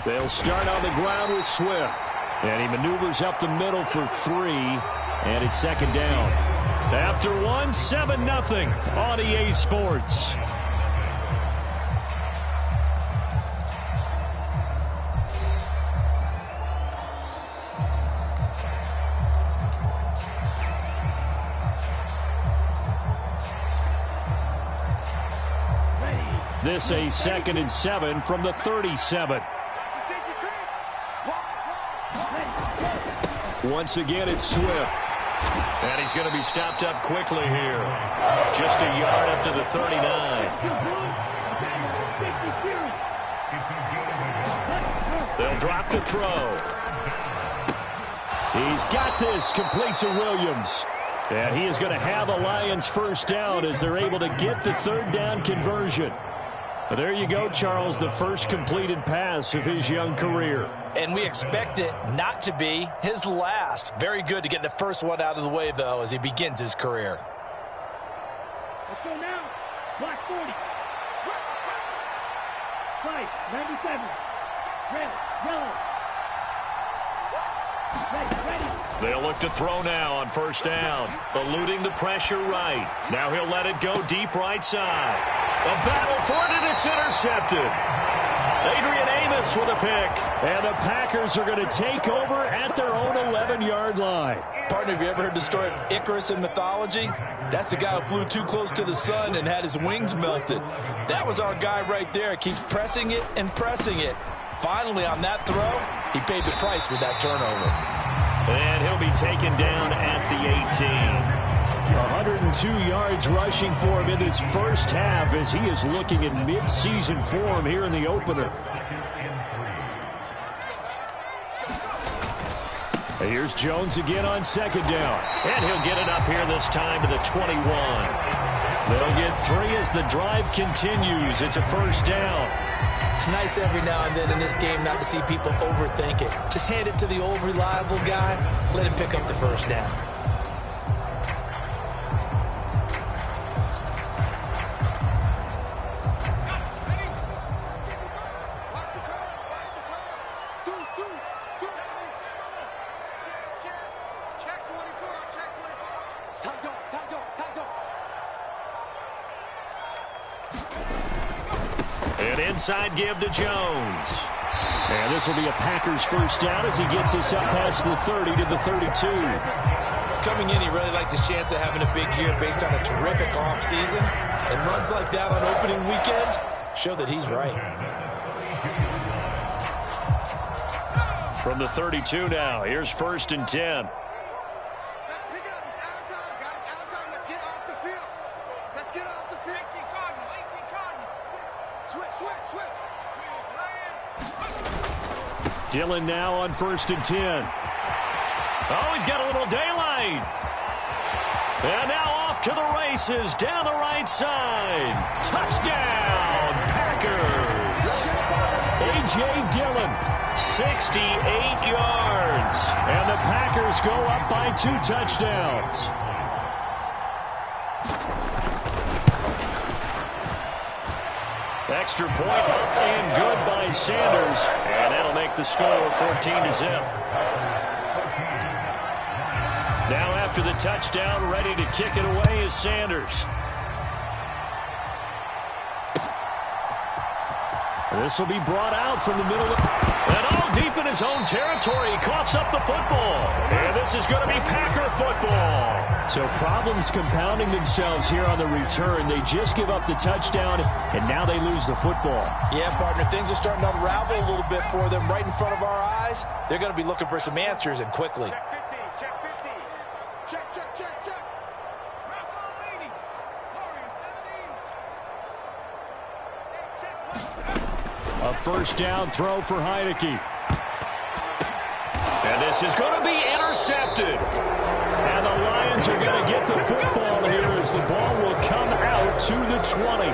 They'll start on the ground with Swift. And he maneuvers up the middle for 3. And it's second down. After 1, 7-0 on EA Sports. This a 2nd and 7 from the 37. Once again, it's Swift. And he's going to be stopped up quickly here. Just a yard up to the 39. They'll drop the throw. He's got this, complete to Williams. And he is going to have a Lions first down as they're able to get the 3rd down conversion. But there you go, Charles, the first completed pass of his young career. And we expect it not to be his last. Very good to get the first one out of the way, though, as he begins his career. Let's go now. Black 40. White, 97. Red, yellow. Ready. They'll look to throw now on first down. Eluding the pressure right. Now he'll let it go deep right side. A battle for it, and it's intercepted. Adrian Amos with a pick. And the Packers are going to take over at their own 11-yard line. Partner, have you ever heard the story of Icarus in mythology? That's the guy who flew too close to the sun and had his wings melted. That was our guy right there. Keeps pressing it and pressing it. Finally, on that throw, he paid the price with that turnover. And he'll be taken down at the 18. 102 yards rushing for him in this first half as he is looking in mid-season form here in the opener. And here's Jones again on second down. And he'll get it up here this time to the 21. They'll get 3 as the drive continues. It's a first down. It's nice every now and then in this game not to see people overthink it. Just hand it to the old reliable guy. Let him pick up the first down. Inside give to Jones. And this will be a Packers first down as he gets us up past the 30 to the 32. Coming in, he really liked his chance of having a big year based on a terrific offseason. And runs like that on opening weekend show that he's right. From the 32 now, here's 1st and 10. Dillon now on 1st and 10. Oh, he's got a little daylight. And now off to the races down the right side. Touchdown, Packers. A.J. Dillon, 68 yards. And the Packers go up by 2 touchdowns. Extra point up and good by Sanders. And that'll make the score 14-0. Now after the touchdown, ready to kick it away is Sanders. This will be brought out from the middle. And all deep in his own territory. He coughs up the football. And this is going to be Packer football. So problems compounding themselves here on the return. They just give up the touchdown, and now they lose the football. Yeah, partner, things are starting to unravel a little bit for them right in front of our eyes. They're going to be looking for some answers, and quickly. Check 50, check 50. Check. A first down throw for Heineke. And this is going to be intercepted. And the Lions are going to get the football here as the ball will come out to the 20.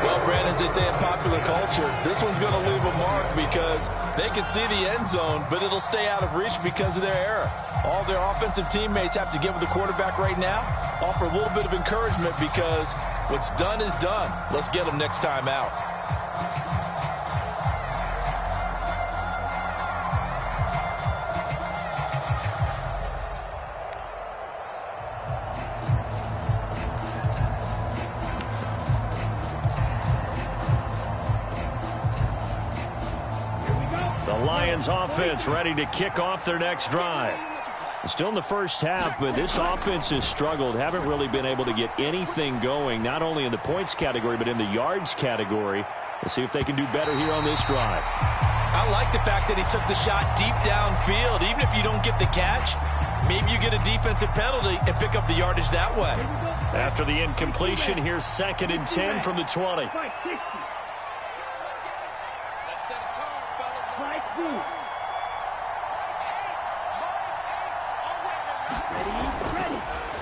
Well, Brandon, as they say in popular culture, this one's going to leave a mark because they can see the end zone, but it'll stay out of reach because of their error. All their offensive teammates have to give the quarterback right now, offer a little bit of encouragement because what's done is done. Let's get them next time out. Lions offense ready to kick off their next drive. Still in the first half, but this offense has struggled. Haven't really been able to get anything going, not only in the points category, but in the yards category. We'll see if they can do better here on this drive. I like the fact that he took the shot deep downfield. Even if you don't get the catch, maybe you get a defensive penalty and pick up the yardage that way. After the incompletion, here's 2nd and 10 from the 20.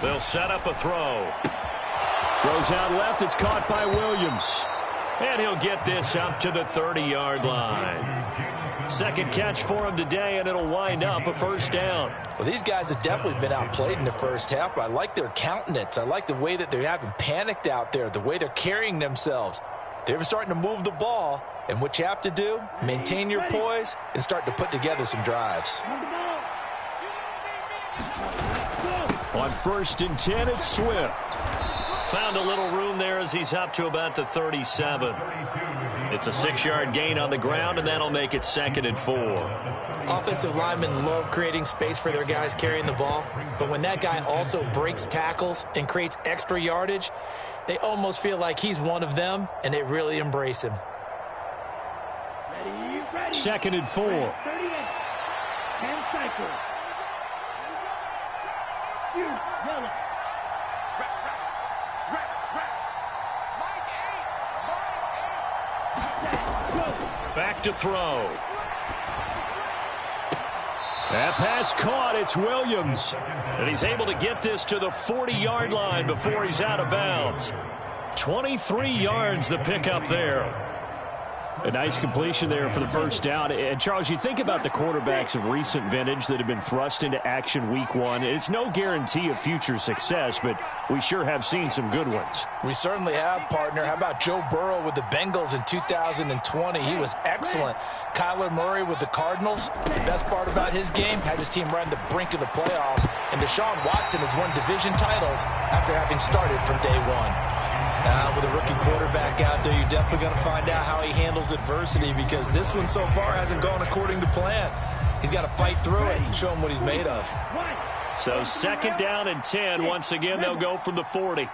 They'll set up a throw. Throws out left. It's caught by Williams. And he'll get this up to the 30-yard line. Second catch for him today, and it'll wind up a first down. Well, these guys have definitely been outplayed in the first half. I like their countenance. I like the way that they haven't panicked out there, the way they're carrying themselves. They're starting to move the ball, and what you have to do, maintain your poise and start to put together some drives. On 1st and 10, it's Swift. Found a little room there as he's up to about the 37. It's a 6-yard gain on the ground, and that'll make it 2nd and 4. Offensive linemen love creating space for their guys carrying the ball, but when that guy also breaks tackles and creates extra yardage, they almost feel like he's one of them, and they really embrace him. 2nd and 4. 38. 10 cycles. Yellow. Back to throw. That pass caught. It's Williams. And he's able to get this to the 40-yard line before he's out of bounds. 23 yards the pickup there. A nice completion there for the first down. And, Charles, you think about the quarterbacks of recent vintage that have been thrust into action week 1. It's no guarantee of future success, but we sure have seen some good ones. We certainly have, partner. How about Joe Burrow with the Bengals in 2020? He was excellent. Kyler Murray with the Cardinals. The best part about his game, had his team right on the brink of the playoffs. And Deshaun Watson has won division titles after having started from day one. With a rookie quarterback out there, you're definitely going to find out how he handles adversity, because this one so far hasn't gone according to plan. He's got to fight through it and show him what he's made of. So 2nd down and 10. Once again, they'll go from the 40.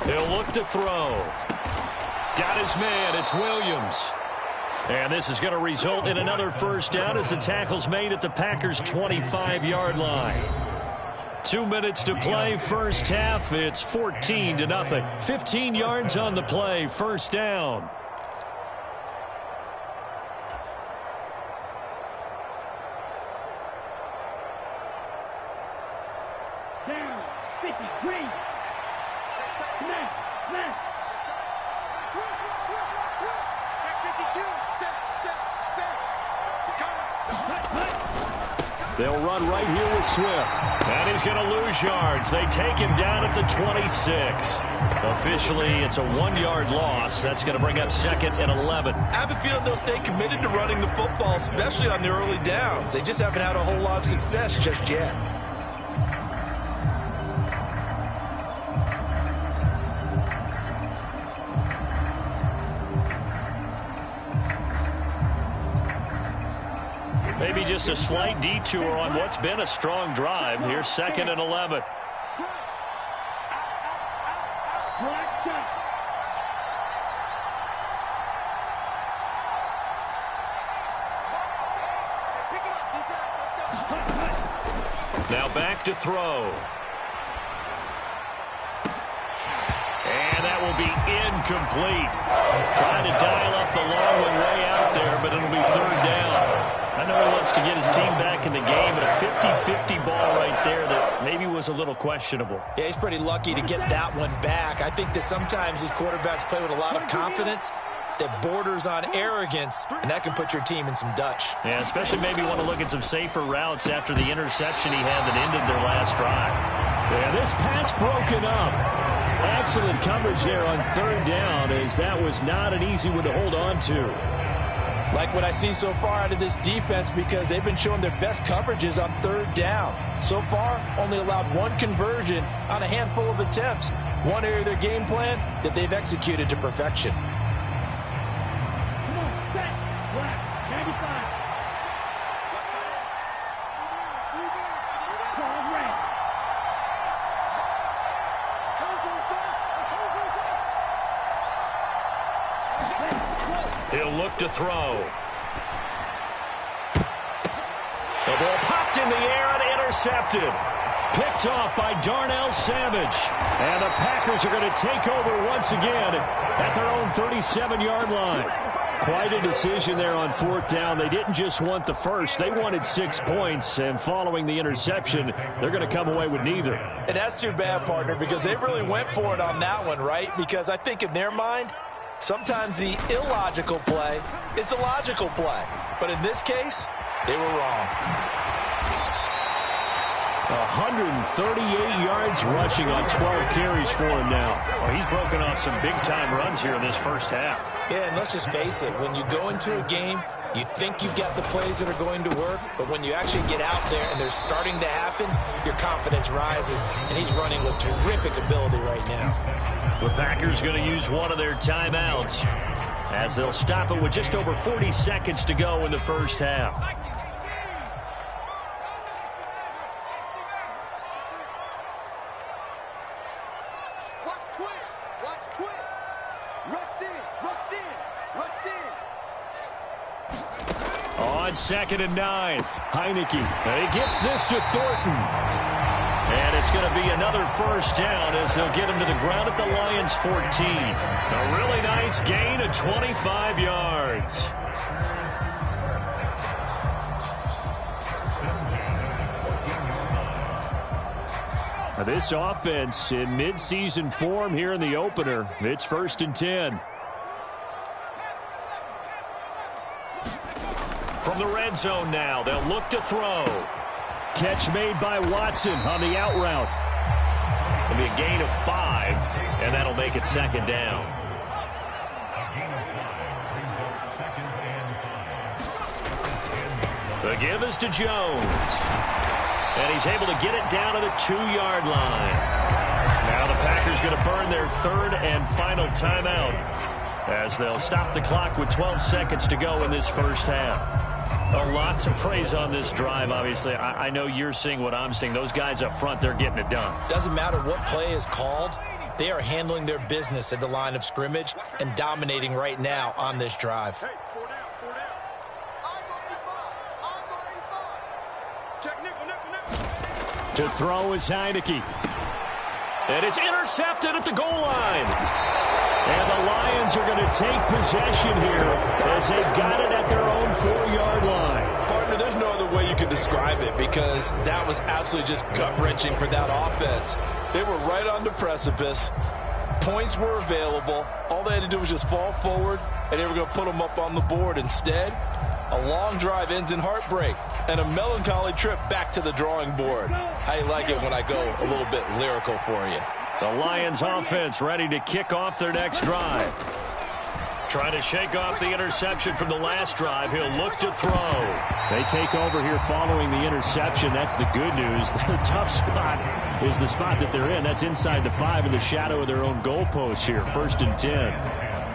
He'll look to throw. Got his man. It's Williams. And this is going to result in another first down as the tackle's made at the Packers' 25-yard line. 2 minutes to play, first half. It's 14-0. 15 yards on the play, first down. Down. 53. Smash. Smash. They'll run right here with Swift. And he's going to lose yards. They take him down at the 26. Officially, it's a 1-yard loss. That's going to bring up 2nd and 11. I have a feeling they'll stay committed to running the football, especially on the early downs. They just haven't had a whole lot of success just yet. Maybe just a slight detour on what's been a strong drive. Here's 2nd and 11. Now back to throw. And that will be incomplete. Trying to dial up the long one way out there, but it'll be 3rd down. I know he wants to get his team back in the game, but a 50-50 ball right there that maybe was a little questionable. Yeah, he's pretty lucky to get that one back. I think that sometimes these quarterbacks play with a lot of confidence that borders on arrogance, and that can put your team in some Dutch. Yeah, especially maybe want to look at some safer routes after the interception he had that ended their last drive. Yeah, this pass broken up. Excellent coverage there on 3rd down, as that was not an easy one to hold on to. Like what I see so far out of this defense because they've been showing their best coverages on third down. So far, only allowed one conversion on a handful of attempts. One area of their game plan that they've executed to perfection. Come on, set. Black, 95. Call red. He'll look to throw. The ball popped in the air and intercepted. Picked off by Darnell Savage. And the Packers are going to take over once again at their own 37-yard line. Quite a decision there on fourth down. They didn't just want the first. They wanted 6 points. And following the interception, they're going to come away with neither. And that's too bad, partner, because they really went for it on that one, right? Because I think in their mind, sometimes the illogical play is the logical play. But in this case, they were wrong. 138 yards rushing on 12 carries for him now. Well, he's broken off some big-time runs here in this first half. Yeah, and let's just face it. When you go into a game, you think you've got the plays that are going to work, but when you actually get out there and they're starting to happen, your confidence rises, and he's running with terrific ability right now. The Packers going to use one of their timeouts as they'll stop it with just over 40 seconds to go in the first half. On 2nd and 9, Heineke. And he gets this to Thornton. And it's going to be another first down as they'll get him to the ground at the Lions' 14. A really nice gain of 25 yards. This offense in midseason form here in the opener. It's 1st and 10. From the red zone now, they'll look to throw. Catch made by Watson on the out route. It'll be a gain of 5, and that'll make it 2nd down. The give is to Jones. And he's able to get it down to the 2-yard line. Now the Packers going to burn their 3rd and final timeout as they'll stop the clock with 12 seconds to go in this first half. A lot to praise on this drive, obviously. I know you're seeing what I'm seeing. Those guys up front, they're getting it done. Doesn't matter what play is called. They are handling their business at the line of scrimmage and dominating right now on this drive. To throw is Heineke. And it's intercepted at the goal line. And the Lions are going to take possession here as they've got it at their own 4-yard line. Partner, there's no other way you could describe it because that was absolutely just gut-wrenching for that offense. They were right on the precipice. Points were available. All they had to do was just fall forward, and they were going to put them up on the board. Instead, a long drive ends in heartbreak and a melancholy trip back to the drawing board. I like it when I go a little bit lyrical for you. The Lions offense ready to kick off their next drive. Trying to shake off the interception from the last drive. He'll look to throw. They take over here following the interception. That's the good news. The tough spot is the spot that they're in. That's inside the 5 in the shadow of their own goalpost here. 1st and 10.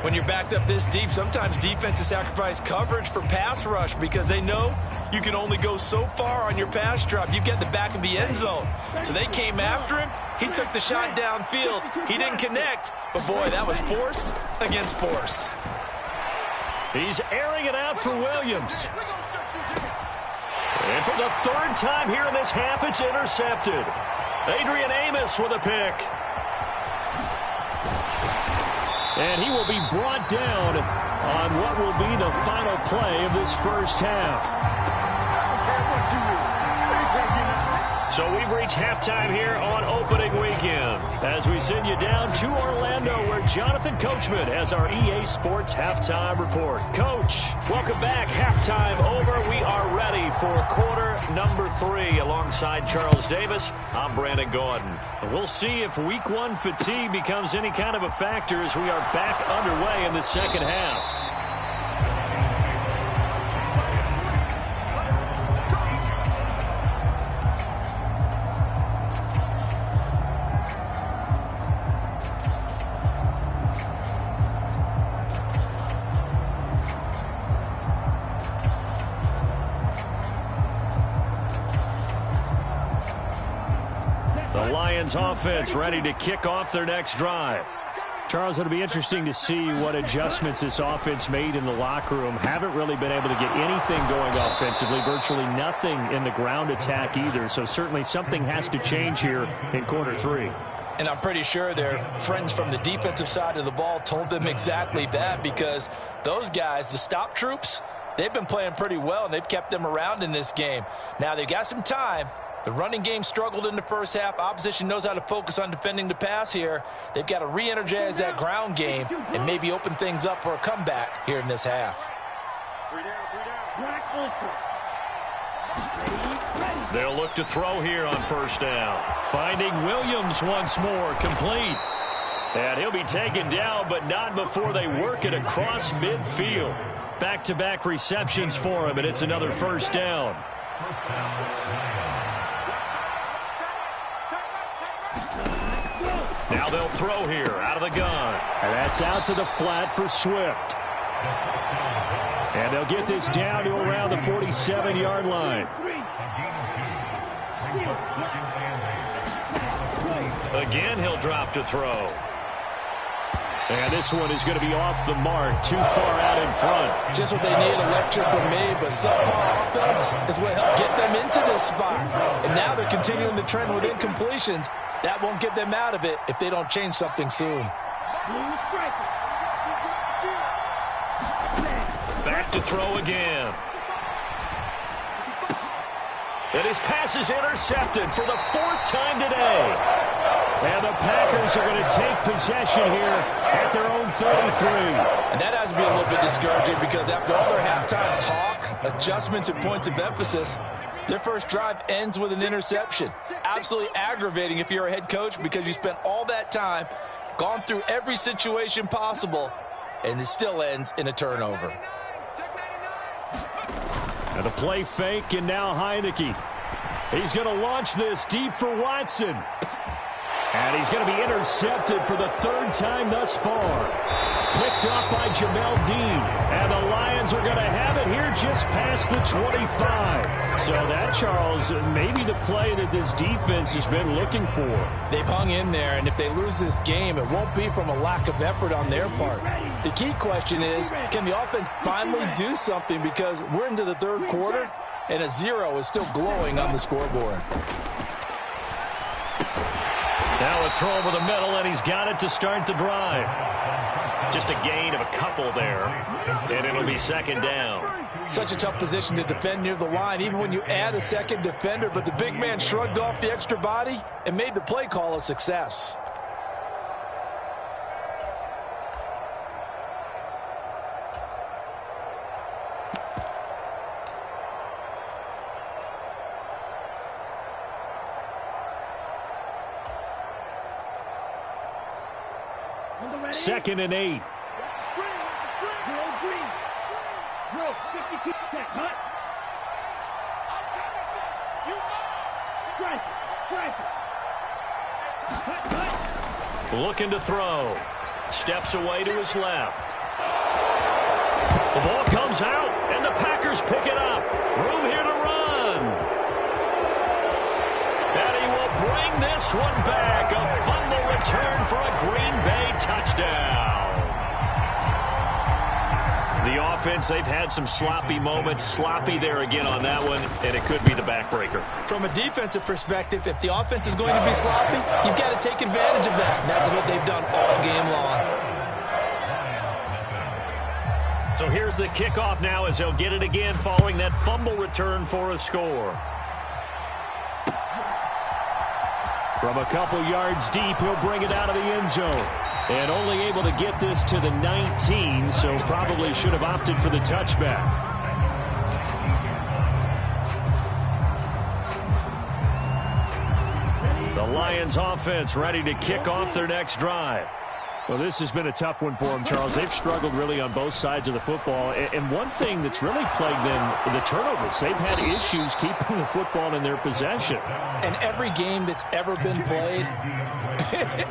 When you're backed up this deep, sometimes defenses sacrifice coverage for pass rush because they know you can only go so far on your pass drop. You get the back of the end zone. So they came after him. He took the shot downfield. He didn't connect. But, boy, that was force against force. He's airing it out for Williams. And for the 3rd time here in this half, it's intercepted. Adrian Amos with a pick. And he will be brought down on what will be the final play of this first half. So we've reached halftime here on opening weekend as we send you down to Orlando where Jonathan Coachman has our EA Sports Halftime Report. Coach, welcome back. Halftime over. We are ready for quarter number 3 alongside Charles Davis. I'm Brandon Gordon. We'll see if week 1 fatigue becomes any kind of a factor as we are back underway in the second half. The Lions offense ready to kick off their next drive. Charles, it'll be interesting to see what adjustments this offense made in the locker room. Haven't really been able to get anything going offensively, virtually nothing in the ground attack either. So certainly something has to change here in quarter 3. And I'm pretty sure their friends from the defensive side of the ball told them exactly that, because those guys, the stop troops, they've been playing pretty well, and they've kept them around in this game. Now, they've got some time. The running game struggled in the first half. Opposition knows how to focus on defending the pass here. They've got to re-energize that ground game and maybe open things up for a comeback here in this half. They'll look to throw here on first down. Finding Williams once more, complete. And he'll be taken down, but not before they work it across midfield. Back-to-back receptions for him, and it's another first down. Now they'll throw here out of the gun. And that's out to the flat for Swift. And they'll get this down to around the 47-yard line. Again, he'll drop to throw. And this one is going to be off the mark, too far out in front. Just what they need, a lecture from me, but subpar offense is what helped get them into this spot. And now they're continuing the trend with incompletions. That won't get them out of it if they don't change something soon. Back to throw again. And his pass is intercepted for the 4th time today. And the Packers are going to take possession here at their own 33. And that has to be a little bit discouraging, because after all their halftime talk, adjustments and points of emphasis, their first drive ends with an interception. Absolutely aggravating if you're a head coach, because you spent all that time, gone through every situation possible, and it still ends in a turnover. And the play fake, and now Heineke. He's going to launch this deep for Watson. And he's going to be intercepted for the 3rd time thus far. Picked up by Jamel Dean. And the Lions are going to have it here just past the 25. So that, Charles, maybe the play that this defense has been looking for. They've hung in there, and if they lose this game, it won't be from a lack of effort on their part. The key question is, can the offense finally do something, because we're into the 3rd quarter, and a 0 is still glowing on the scoreboard. Now a throw over the middle, and he's got it to start the drive. Just a gain of a couple there, and it'll be 2nd down. Such a tough position to defend near the line, even when you add a second defender, but the big man shrugged off the extra body and made the play call a success. Second and 8. Looking to throw. Steps away to his left. The ball comes out, and the Packers pick it up. Room here to run. And he will bring this one back. A fumble return for a Green Bay touchdown. The offense, they've had some sloppy moments. Sloppy there again on that one, and it could be the backbreaker. From a defensive perspective, if the offense is going to be sloppy, you've got to take advantage of that. And that's what they've done all game long. So here's the kickoff now, as they'll get it again following that fumble return for a score. From a couple yards deep, he'll bring it out of the end zone. And only able to get this to the 19, so probably should have opted for the touchback. The Lions offense ready to kick off their next drive. Well, this has been a tough one for them, Charles. They've struggled really on both sides of the football. And one thing that's really plagued them, the turnovers. They've had issues keeping the football in their possession. And every game that's ever been played,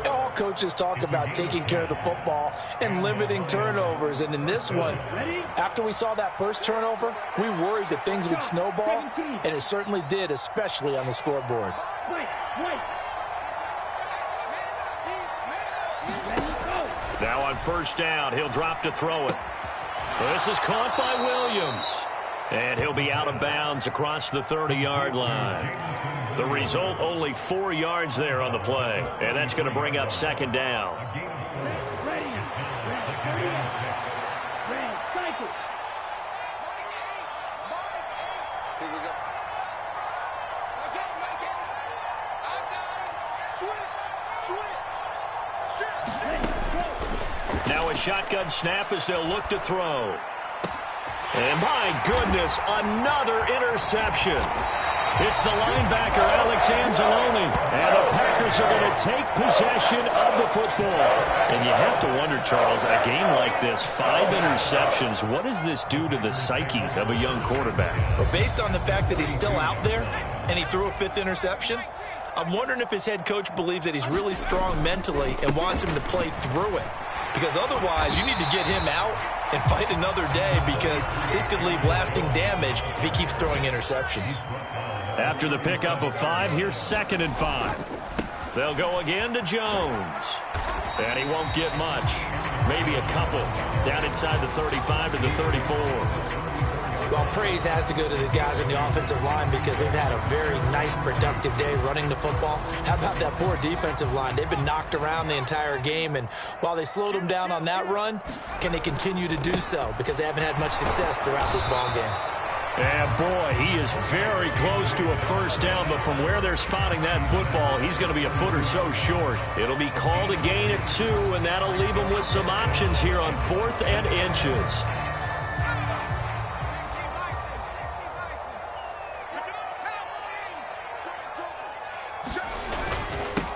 all coaches talk about taking care of the football and limiting turnovers. And in this one, after we saw that first turnover, we worried that things would snowball, and it certainly did, especially on the scoreboard. Now on first down, he'll drop to throw it. This is caught by Williams. And he'll be out of bounds across the 30-yard line. The result, only 4 yards there on the play. And that's going to bring up second down. Now a shotgun snap as they'll look to throw. And my goodness, another interception. It's the linebacker, Alex Anzalone. And the Packers are going to take possession of the football. And you have to wonder, Charles, a game like this, 5 interceptions, what does this do to the psyche of a young quarterback? Well, based on the fact that he's still out there and he threw a 5th interception, I'm wondering if his head coach believes that he's really strong mentally and wants him to play through it. Because otherwise, you need to get him out and fight another day, because this could leave lasting damage if he keeps throwing interceptions. After the pickup of 5, here's 2nd and 5. They'll go again to Jones. And he won't get much. Maybe a couple. Down inside the 35 to the 34. Well, praise has to go to the guys on the offensive line, because they've had a very nice, productive day running the football. How about that poor defensive line? They've been knocked around the entire game, and while they slowed them down on that run, can they continue to do so? Because they haven't had much success throughout this ball game. And boy, he is very close to a first down, but from where they're spotting that football, he's going to be a foot or so short. It'll be called a gain of 2, and that'll leave him with some options here on 4th and inches.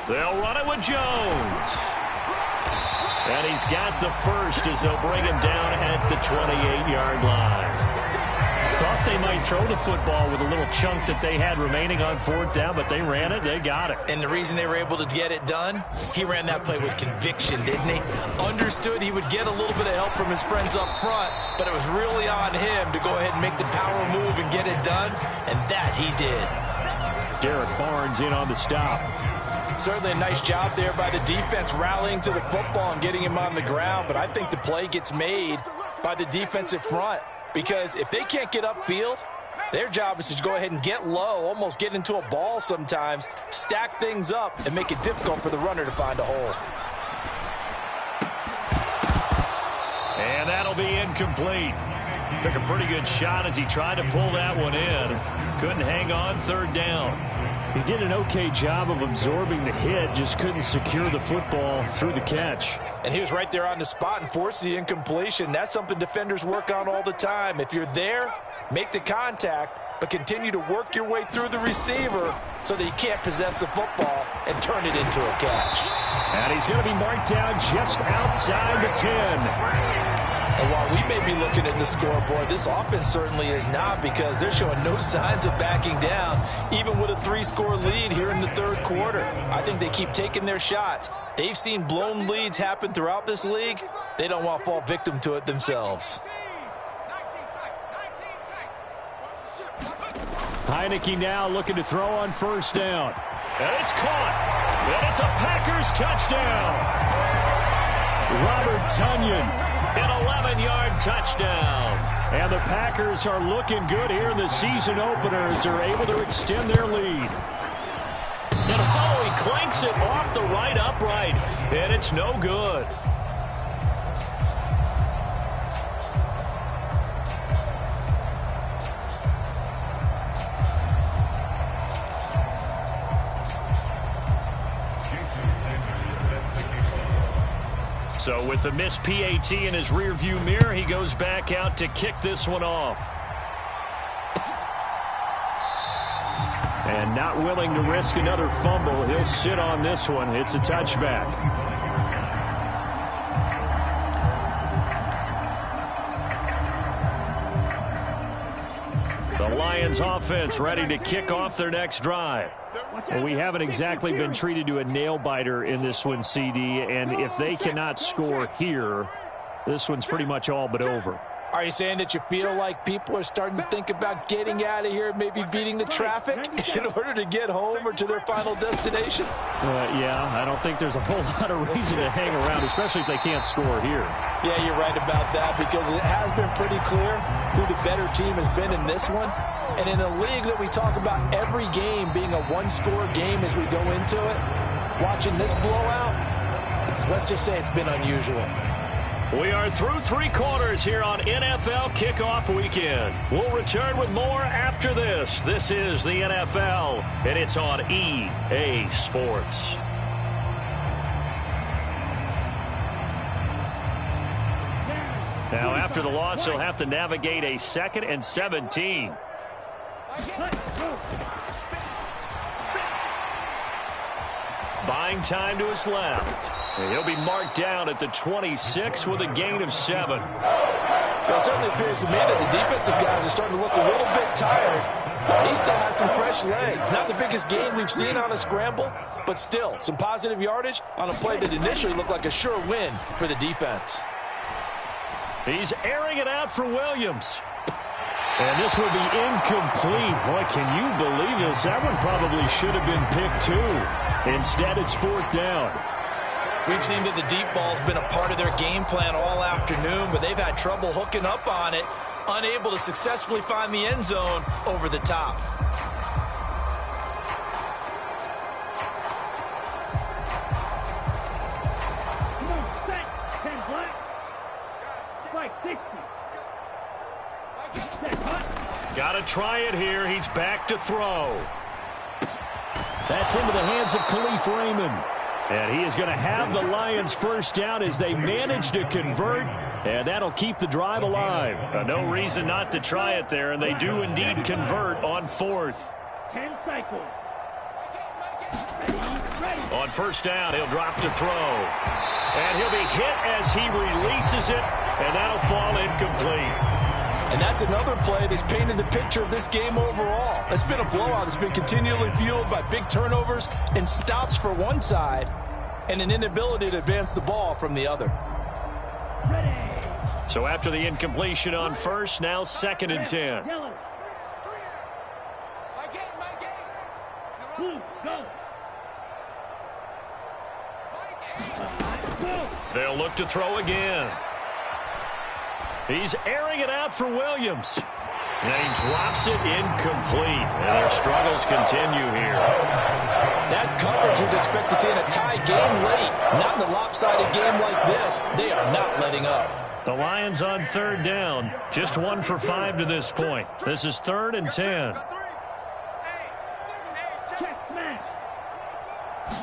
They'll run it with Jones. And he's got the first as they'll bring him down at the 28-yard line. Thought they might throw the football with a little chunk that they had remaining on 4th down, but they ran it, they got it. And the reason they were able to get it done, he ran that play with conviction, didn't he? Understood he would get a little bit of help from his friends up front, but it was really on him to go ahead and make the power move and get it done, and that he did. Derek Barnes in on the stop. Certainly a nice job there by the defense rallying to the football and getting him on the ground, but I think the play gets made by the defensive front, because if they can't get upfield, their job is to go ahead and get low, almost get into a ball sometimes, stack things up, and make it difficult for the runner to find a hole. And that'll be incomplete. Took a pretty good shot as he tried to pull that one in. Couldn't hang on 3rd down. He did an okay job of absorbing the hit, just couldn't secure the football through the catch. And he was right there on the spot and forced the incompletion. That's something defenders work on all the time. If you're there, make the contact, but continue to work your way through the receiver so that he can't possess the football and turn it into a catch. And he's going to be marked down just outside the 10. And while we may be looking at the scoreboard, this offense certainly is not, because they're showing no signs of backing down, even with a 3-score lead here in the 3rd quarter. I think they keep taking their shots. They've seen blown leads happen throughout this league. They don't want to fall victim to it themselves. Heineke now looking to throw on 1st down. And it's caught. And it's a Packers touchdown. Robert Tonyan. An 11-yard touchdown. And the Packers are looking good here in the season opener as they're able to extend their lead. And he clanks it off the right upright. And it's no good. So with the missed PAT in his rearview mirror, he goes back out to kick this one off. And not willing to risk another fumble, he'll sit on this one. It's a touchback. The Lions offense ready to kick off their next drive. Well, we haven't exactly been treated to a nail-biter in this one, CD, and if they cannot score here, this one's pretty much all but over. Are you saying that you feel like people are starting to think about getting out of here, maybe beating the traffic in order to get home or to their final destination? Yeah, I don't think there's a whole lot of reason to hang around, especially if they can't score here. Yeah, you're right about that, because it has been pretty clear who the better team has been in this one. And in a league that we talk about every game being a one-score game as we go into it, watching this blowout, let's just say it's been unusual. We are through 3 quarters here on NFL Kickoff Weekend. We'll return with more after this. This is the NFL, and it's on EA Sports. Now, after the loss, he'll have to navigate a 2nd and 17. Buying time to his left. And he'll be marked down at the 26 with a gain of 7. Well, it certainly appears to me that the defensive guys are starting to look a little bit tired. He still has some fresh legs. Not the biggest gain we've seen on a scramble, but still some positive yardage on a play that initially looked like a sure win for the defense. He's airing it out for Williams. And this will be incomplete. Boy, can you believe this? That one probably should have been picked too. Instead, it's 4th down. We've seen that the deep ball's been a part of their game plan all afternoon, but they've had trouble hooking up on it, unable to successfully find the end zone over the top. Come on, set. 10 black. Spike 60. Set, hot. Got to try it here. He's back to throw. That's into the hands of Khalif Raymond. And he is going to have the Lions first down as they manage to convert, and that'll keep the drive alive. No reason not to try it there, and they do indeed convert on 4th. 10 cycles. On first down, he'll drop to throw. And he'll be hit as he releases it, and that'll fall incomplete. And that's another play that's painted the picture of this game overall. It's been a blowout. It's been continually fueled by big turnovers and stops for one side and an inability to advance the ball from the other. So after the incompletion on first, now 2nd and 10. Yellow. Blue, go. They'll look to throw again. He's airing it out for Williams. And he drops it incomplete. And their struggles continue here. That's coverage you'd expect to see in a tie game late. Not in a lopsided game like this. They are not letting up. The Lions on 3rd down. Just 1 for 5 to this point. This is 3rd and 10. Check, smash.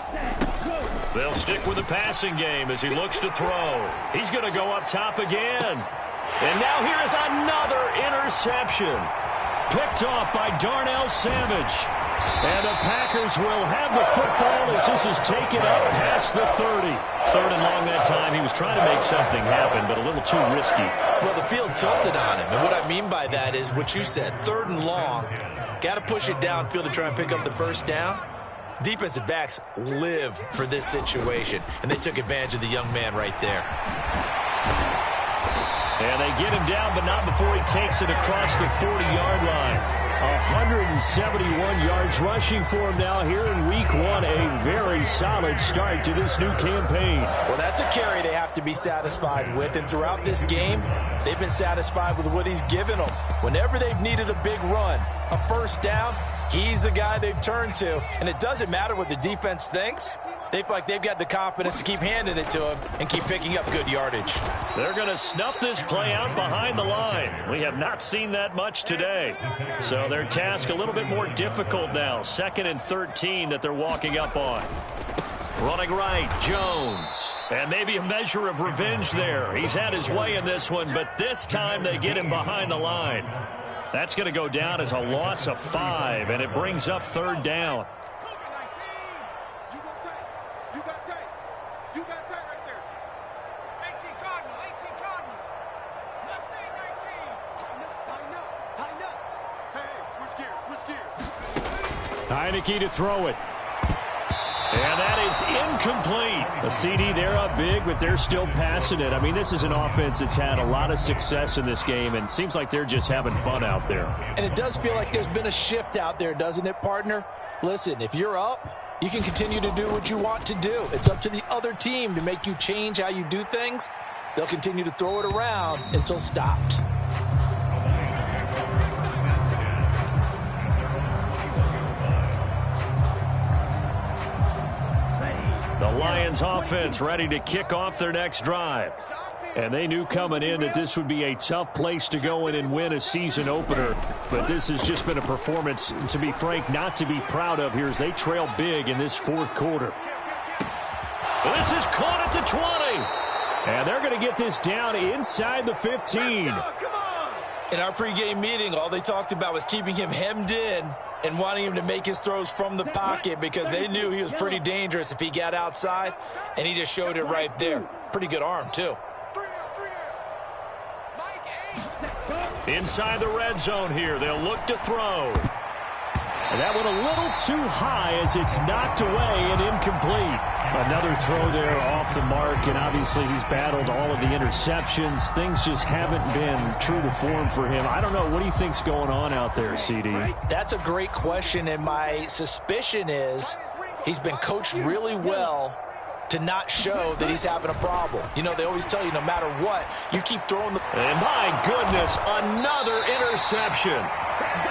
Set, go. They'll stick with the passing game as he looks to throw. He's going to go up top again. And now here is another interception. Picked off by Darnell Savage. And the Packers will have the football as this is taken up past the 30. 3rd and long that time. He was trying to make something happen, but a little too risky. Well, the field tilted on him. And what I mean by that is what you said. 3rd and long. Got to push it downfield to try and pick up the first down. Defensive backs live for this situation. And they took advantage of the young man right there. And they get him down, but not before he takes it across the 40-yard line. 171 yards rushing for him now here in Week 1. A very solid start to this new campaign. Well, that's a carry they have to be satisfied with. And throughout this game, they've been satisfied with what he's given them. Whenever they've needed a big run, a first down, he's the guy they've turned to. And it doesn't matter what the defense thinks. They feel like they've got the confidence to keep handing it to him and keep picking up good yardage. They're going to snuff this play out behind the line. We have not seen that much today. So their task a little bit more difficult now. 2nd and 13 that they're walking up on. Running right, Jones. And maybe a measure of revenge there. He's had his way in this one, but this time they get him behind the line. That's going to go down as a loss of 5, and it brings up 3rd down. Heineke to throw it. And that is incomplete. A CD, they're up big, but they're still passing it. I mean, this is an offense that's had a lot of success in this game, and it seems like they're just having fun out there. And it does feel like there's been a shift out there, doesn't it, partner? Listen, if you're up, you can continue to do what you want to do. It's up to the other team to make you change how you do things. They'll continue to throw it around until stopped. The Lions offense ready to kick off their next drive. And they knew coming in that this would be a tough place to go in and win a season opener. But this has just been a performance, to be frank, not to be proud of here as they trail big in this fourth quarter. This is caught at the 20. And they're going to get this down inside the 15. In our pregame meeting, all they talked about was keeping him hemmed in and wanting him to make his throws from the pocket because they knew he was pretty dangerous if he got outside, and he just showed it right there. Pretty good arm, too. Inside the red zone here, they'll look to throw. And that went a little too high as it's knocked away and incomplete. Another throw there off the mark, and obviously he's battled all of the interceptions. Things just haven't been true to form for him. I don't know. What do you think's going on out there, CD? That's a great question, and my suspicion is he's been coached really well to not show that he's having a problem. You know, they always tell you no matter what, you keep throwing the... And my goodness, another interception.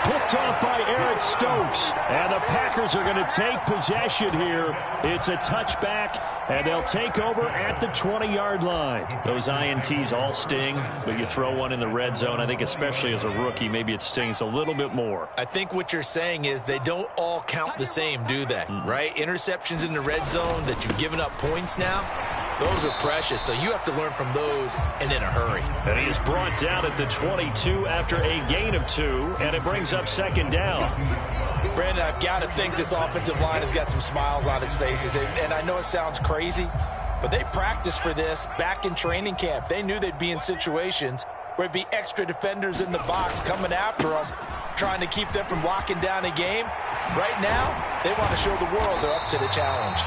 Picked off by Eric Stokes. And the Packers are going to take possession here. It's a touchback, and they'll take over at the 20-yard line. Those INTs all sting, but you throw one in the red zone, I think especially as a rookie, maybe it stings a little bit more. I think what you're saying is they don't all count the same, do they? Right? Interceptions in the red zone that you've given up points now, those are precious, so you have to learn from those and in a hurry. And he is brought down at the 22 after a gain of 2, and it brings up second down. Brandon, I've got to think this offensive line has got some smiles on its faces, and I know it sounds crazy, but they practiced for this back in training camp. They knew they'd be in situations where it'd be extra defenders in the box coming after them, trying to keep them from locking down a game. Right now, they want to show the world they're up to the challenge.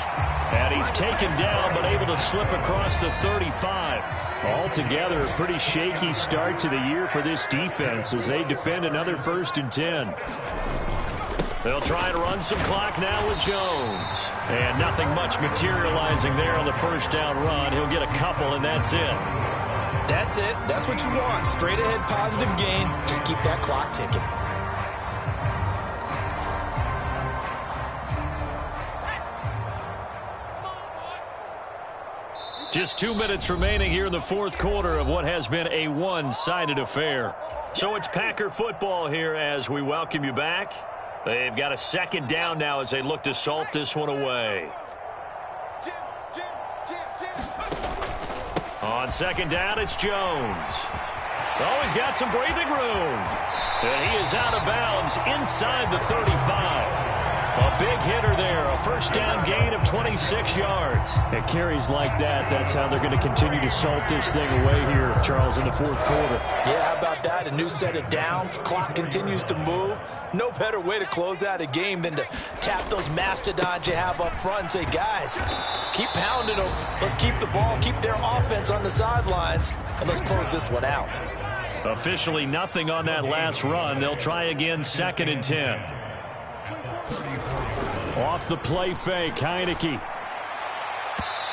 And he's taken down, but able to slip across the 35. Altogether, a pretty shaky start to the year for this defense as they defend another 1st and 10. They'll try to run some clock now with Jones. And nothing much materializing there on the first down run. He'll get a couple, and that's it. That's it. That's what you want. Straight ahead positive gain. Just keep that clock ticking. Just 2 minutes remaining here in the fourth quarter of what has been a one-sided affair. So it's Packer football here as we welcome you back. They've got a second down now as they look to salt this one away. On second down, it's Jones. Oh, he's got some breathing room. And he is out of bounds inside the 35. A big hitter there, a first down gain of 26 yards. At carries like that, that's how they're going to continue to salt this thing away here, Charles, in the fourth quarter. Yeah, how about that? A new set of downs. Clock continues to move. No better way to close out a game than to tap those mastodons you have up front and say, guys, keep pounding them. Let's keep the ball, keep their offense on the sidelines, and let's close this one out. Officially nothing on that last run. They'll try again, 2nd and 10. Off the play fake, Heineke.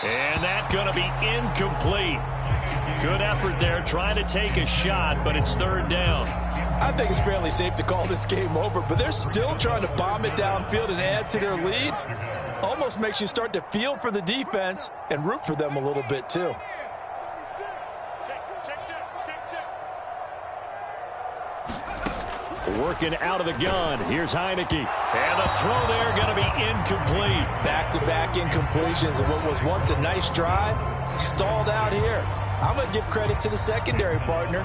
And that's going to be incomplete. Good effort there, trying to take a shot, but it's 3rd down. I think it's fairly safe to call this game over, but they're still trying to bomb it downfield and add to their lead. Almost makes you start to feel for the defense and root for them a little bit, too. Working out of the gun. Here's Heineke. And the throw there going to be incomplete. Back-to-back incompletions of what was once a nice drive. Stalled out here. I'm going to give credit to the secondary partner.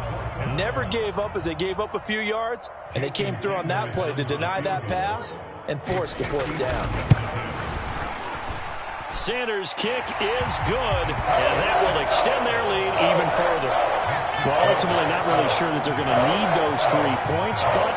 Never gave up as they gave up a few yards, and they came through on that play to deny that pass and force the 4th down. Sanders' kick is good, and that will extend their lead even further. Well, ultimately not really sure that they're going to need those 3 points, but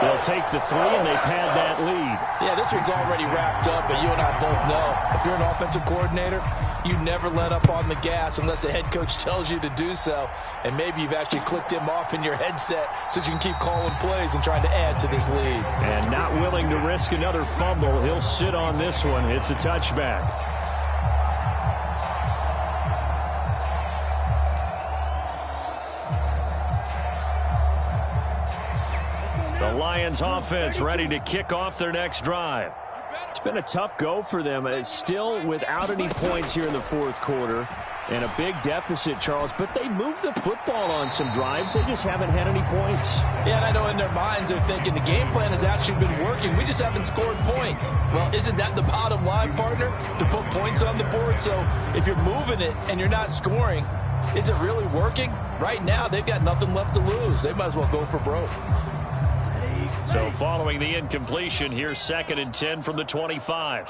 They'll take the three, and they pad that lead. Yeah, this one's already wrapped up, but you and I both know if you're an offensive coordinator, you never let up on the gas unless the head coach tells you to do so. And maybe you've actually clicked him off in your headset so you can keep calling plays and trying to add to this lead. And not willing to risk another fumble. He'll sit on this one. It's a touchback. The Lions offense ready to kick off their next drive. It's been a tough go for them. It's still without any points here in the fourth quarter and a big deficit, Charles, but they moved the football on some drives. They just haven't had any points. Yeah, and I know in their minds they're thinking the game plan has actually been working. We just haven't scored points. Well, isn't that the bottom line, partner? To put points on the board. So if you're moving it and you're not scoring, is it really working? Right now, they've got nothing left to lose. They might as well go for broke. So following the incompletion, here's 2nd and 10 from the 25.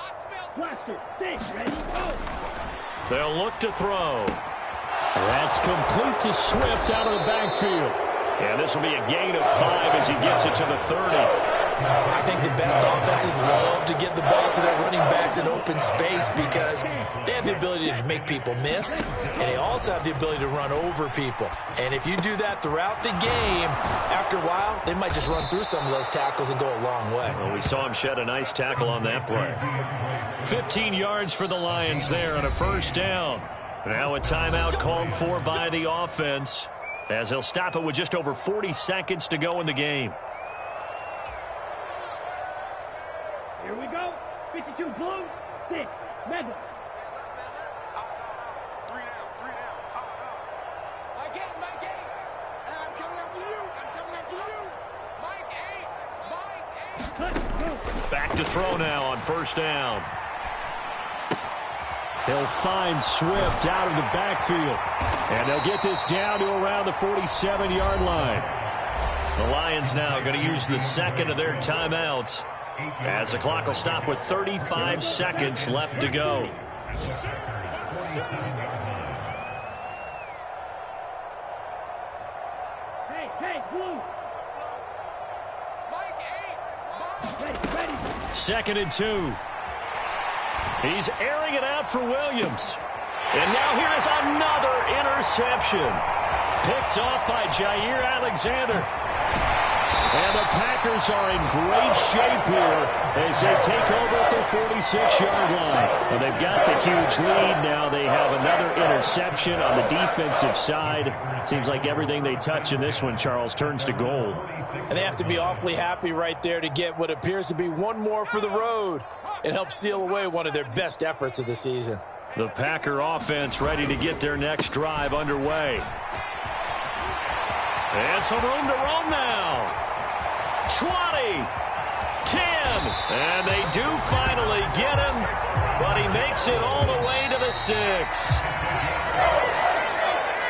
They'll look to throw. That's complete to Swift out of the backfield. And this will be a gain of 5 as he gets it to the 30. I think the best offenses love to get the ball to their running backs in open space because they have the ability to make people miss, and they also have the ability to run over people. And if you do that throughout the game, after a while, they might just run through some of those tackles and go a long way. Well, we saw him shed a nice tackle on that play. 15 yards for the Lions there on a first down. Now a timeout called for by the offense as they'll stop it with just over 40 seconds to go in the game. Here we go. 52 blue, 6 mega. 3 down. Mike 8. I'm coming after you. Mike 8. Back to throw now on first down. They'll find Swift out of the backfield. And they'll get this down to around the 47-yard line. The Lions now going to use the second of their timeouts as the clock will stop with 35 seconds left to go. Hey, blue. Mike 8. Ready. 2nd and 2. He's airing it out for Williams. And now here is another interception. Picked off by Jair Alexander. And the Packers are in great shape here as they take over at their 46-yard line. Well, they've got the huge lead. Now they have another interception on the defensive side. Seems like everything they touch in this one, Charles, turns to gold. And they have to be awfully happy right there to get what appears to be one more for the road and help seal away one of their best efforts of the season. The Packer offense ready to get their next drive underway. And some room to roam now. 20, 10, and they do finally get him, but he makes it all the way to the 6.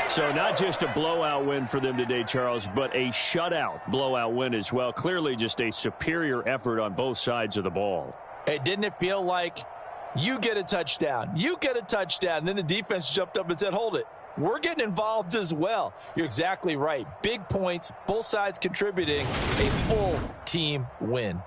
So not just a blowout win for them today, Charles, but a shutout blowout win as well. Clearly just a superior effort on both sides of the ball. Hey, didn't it feel like you get a touchdown, and then the defense jumped up and said, hold it. We're getting involved as well. You're exactly right. Big points, both sides contributing, a full team win.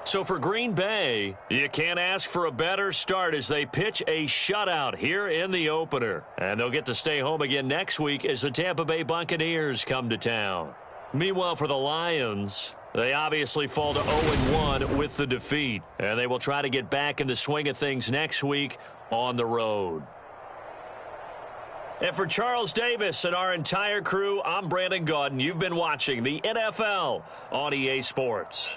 So for Green Bay, you can't ask for a better start as they pitch a shutout here in the opener. And they'll get to stay home again next week as the Tampa Bay Buccaneers come to town. Meanwhile, for the Lions, they obviously fall to 0-1 with the defeat. And they will try to get back in the swing of things next week on the road. And for Charles Davis and our entire crew, I'm Brandon Gaudin. You've been watching the NFL on EA Sports.